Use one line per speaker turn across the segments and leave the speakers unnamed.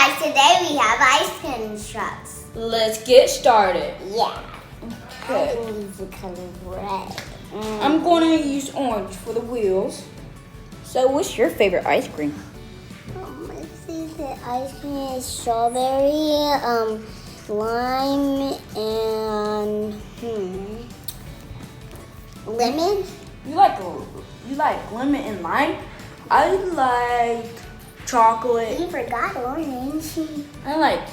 guys, today we have ice cream trucks.
Let's get started.
Yeah.
Okay.
I'm going to use the color red.
I'm going to use orange for the wheels. So what's your favorite ice cream?
My favorite ice cream is strawberry, lime, and lemon.
You like lemon and lime? I like chocolate.
You forgot orange.
I like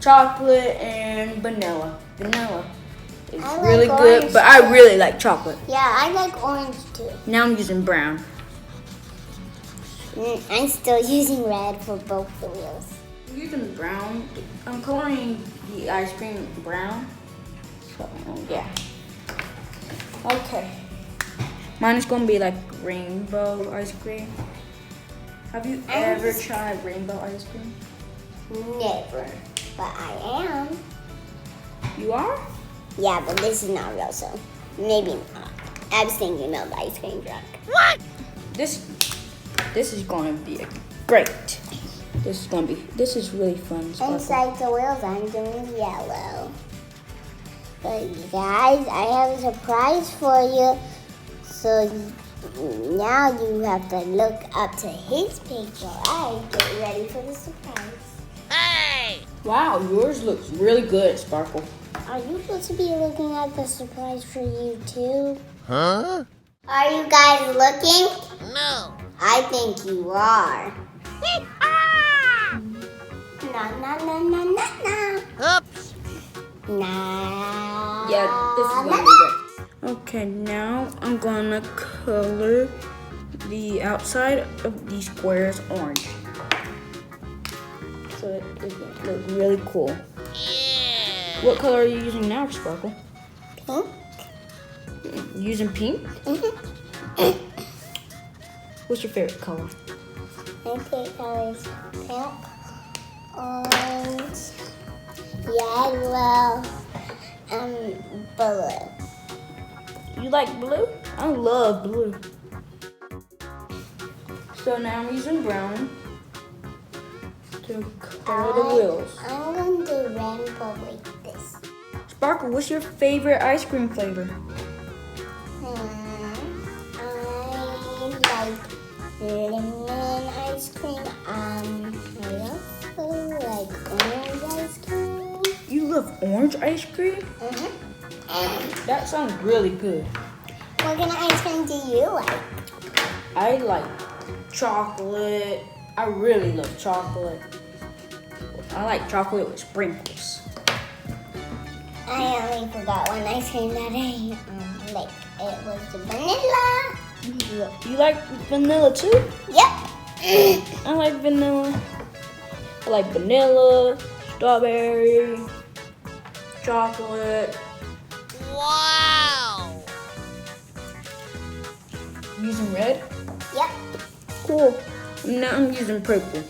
chocolate and vanilla. Vanilla is
I like
really
orange
good, but I really like chocolate.
Yeah, I like orange too.
Now I'm using brown.
I'm still using red for both the wheels.
I'm using brown. I'm coloring the ice cream brown. So yeah. Okay. Mine is gonna be like rainbow ice cream. Have you ever tried rainbow ice cream?
Never, but I am.
You are?
Yeah, but this is not real, so maybe not. I was thinking of the ice cream truck.
What? This is gonna be great. This is really fun.
Inside the wheels, I'm doing yellow. But you guys, I have a surprise for you. So now you have to look up to his page while I get ready for the surprise.
Hey!
Wow, yours looks really good, Sparkle.
Are you supposed to be looking at the surprise for you too?
Huh?
Are you guys looking?
No.
I think you are. Na na na na na na.
Oops.
Na.
Yeah, this is gonna be good. Okay, now I'm gonna color the outside of these squares orange. So it looks really cool.
Yeah.
What color are you using now, Sparkle?
Pink.
Using pink?
Mhm.
What's your favorite color?
My favorite color is pink, orange, yellow, and blue.
You like blue? I love blue. So now I'm using brown to color the wheels.
I'm going to do rainbow like this.
Sparkle, what's your favorite ice cream flavor?
I like lemon ice cream. I also like orange ice cream.
You love orange ice cream? That sounds really good.
What kind of ice cream do you like?
I like chocolate. I really love chocolate. I like chocolate with sprinkles.
I only forgot one ice cream that I like. It was the vanilla.
You like vanilla too?
Yep.
I like vanilla. I like vanilla, strawberry, chocolate.
Wow.
Using red?
Yep.
Cool. Now I'm using purple.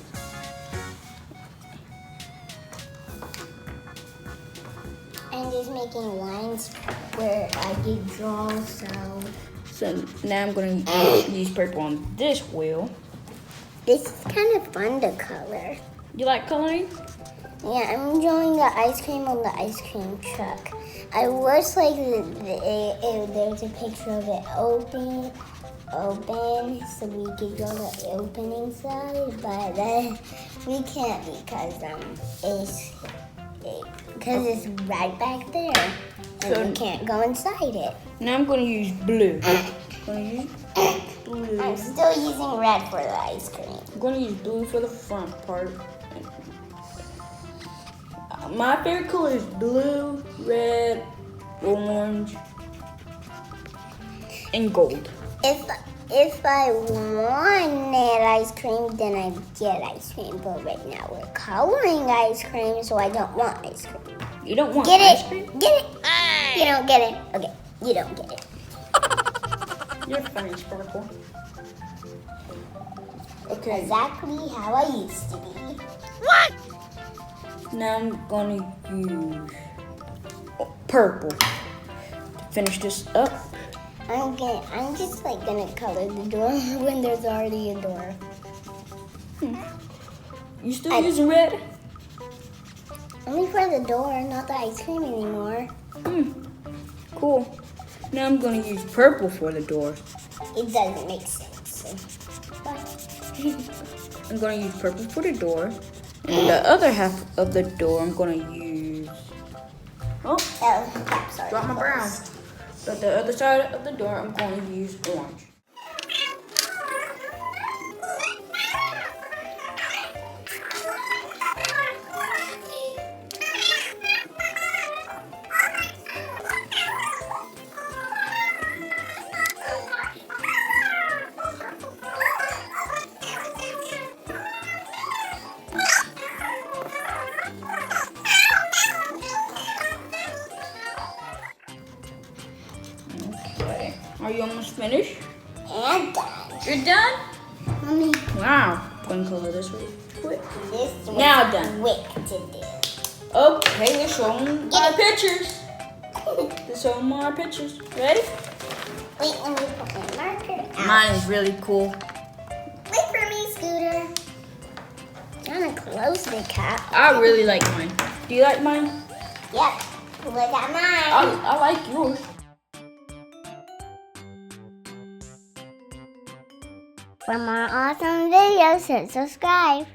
I'm just making lines where I did draw,
So now I'm going to use purple on this wheel.
this is kind of fun to color.
You like coloring?
Yeah, I'm drawing the ice cream on the ice cream truck. I wish like there's a picture of it open, so we could go to the opening side, but we can't because it's right back there, and
So-
we can't go inside it.
Now I'm going to use blue. Blue.
I'm still using red for the ice cream.
I'm going to use blue for the front part. My favorite color is blue, red, orange, and gold.
If I wanted ice cream, then I'd get ice cream. But right now we're coloring ice cream, so I don't want ice cream.
You don't want
Get
ice
it?
cream?
Get it?
Hey!
You don't get it? Okay, you don't get it.
You're funny, Sparkle. Okay,
Exactly how I used to be.
What?
now I'm going to use purple to finish this up.
I'm just like gonna color the door when there's already a door.
You still using red?
Only for the door, not the ice cream anymore.
Cool. Now I'm gonna use purple for the door.
It doesn't make sense. But
I'm gonna use purple for the door. And the other half of the door, I'm gonna use. Oh,
sorry.
drop my brown. But the other side of the door, I'm going to use orange. Okay. Are you almost finished?
And done.
You're done?
Mommy,
Wow. I'm gonna color this really quick.
this was
Now done.
quick to do.
Okay, let's show them my pictures. Let's show them our pictures. Ready?
Wait, let me put my marker out.
Mine is really cool.
Wait for me, Scooter. Trying to close the cap.
I really like mine. Do you like mine?
Yep. Look at mine.
I like yours.
For more awesome videos, hit subscribe.